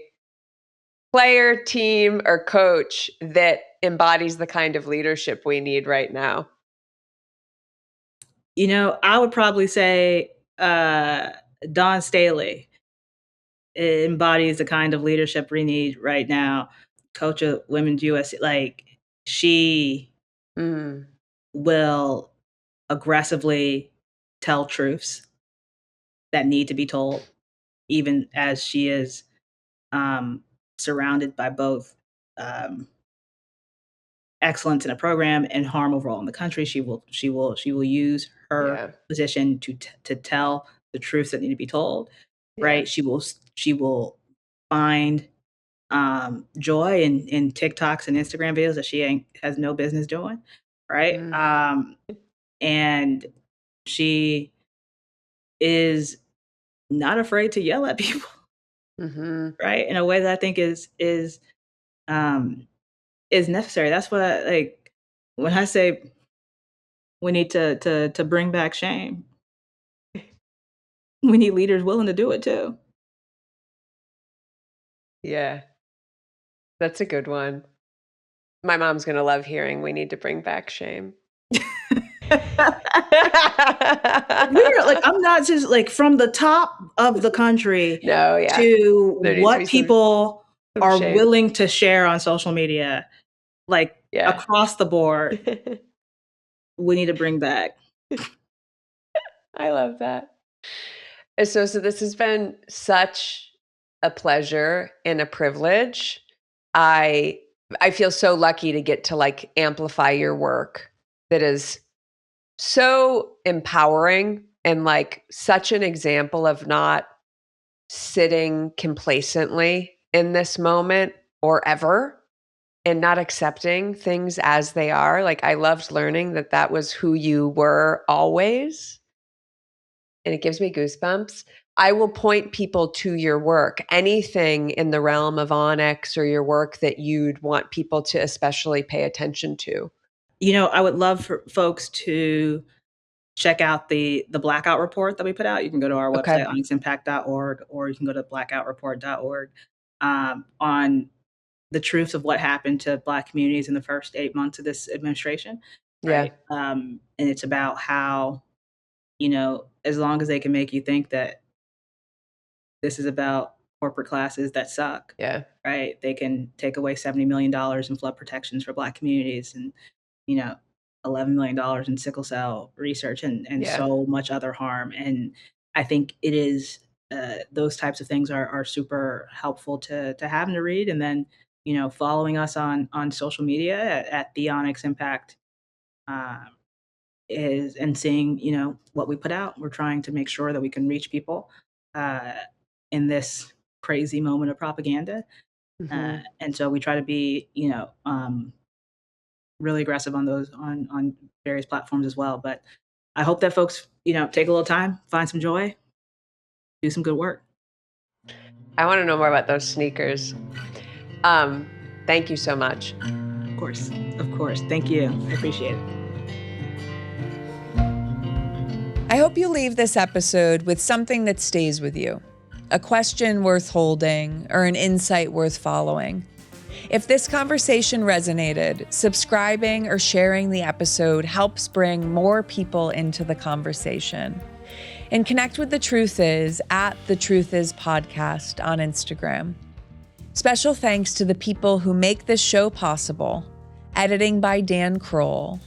player, team, or coach that embodies the kind of leadership we need right now? I would probably say Dawn Staley embodies the kind of leadership we need right now. Coach of Women's US, like she Mm, will aggressively tell truths that need to be told, even as she is um, surrounded by both um, excellence in a program and harm overall in the country. She will use her yeah. position to tell the truths that need to be told. Yeah. Right? She will find joy in TikToks and Instagram videos that she has no business doing. Right? Mm, And she is not afraid to yell at people. mhm. Right? In a way that I think um, is necessary. That's what I like when I say we need to bring back shame. We need leaders willing to do it too. Yeah, that's a good one. My mom's gonna love hearing we need to bring back shame. We're like, I'm not just like from the top of the country No, yeah. to There needs to be what people some are shame. willing to share on social media, like Yeah. across the board, we need to bring back. I love that. So this has been such a pleasure and a privilege. I I feel so lucky to get to like amplify your work that is so empowering and like such an example of not sitting complacently in this moment or ever and not accepting things as they are. Like I loved learning that that was who you were always, and it gives me goosebumps. I will point people to your work. Anything in the realm of Onyx or your work that you'd want people to especially pay attention to. I would love for folks to check out the blackout report that we put out. You can go to our Okay. website, onyximpact.org, or you can go to blackoutreport.org on the truth of what happened to Black communities in the first 8 months of this administration, Yeah. right? And it's about how, as long as they can make you think that this is about corporate classes that suck, Yeah. right? They can take away $70 million in flood protections for Black communities and, you know, $11 million in sickle cell research and Yeah. so much other harm. And I think it is those types of things are super helpful to have and to read. And then, following us on social media at the Onyx Impact uh, is and seeing what we put out. We're trying to make sure that we can reach people uh, in this crazy moment of propaganda. Mhm. And so we try to be, really aggressive on those on various platforms as well. But I hope that folks, take a little time, find some joy, do some good work. I want to know more about those sneakers. Um, Thank you so much. Of course. Of course. Thank you. I appreciate it. I hope you leave this episode with something that stays with you, a question worth holding, or an insight worth following. If this conversation resonated, subscribing or sharing the episode helps bring more people into the conversation. And connect with The Truth Is at The Truth Is Podcast on Instagram. Special thanks to the people who make this show possible. Editing by Dan Kroll.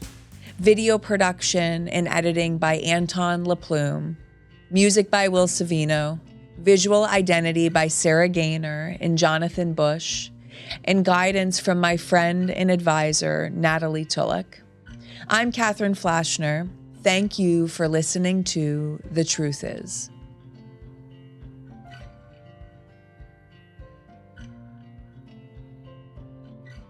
Video production and editing by Anton LaPlume. Music by Will Savino. Visual identity by Sarah Gaynor and Jonathan Bush. And guidance from my friend and advisor, Natalie Tulloch. I'm Catherine Flashner. Thank you for listening to The Truth Is.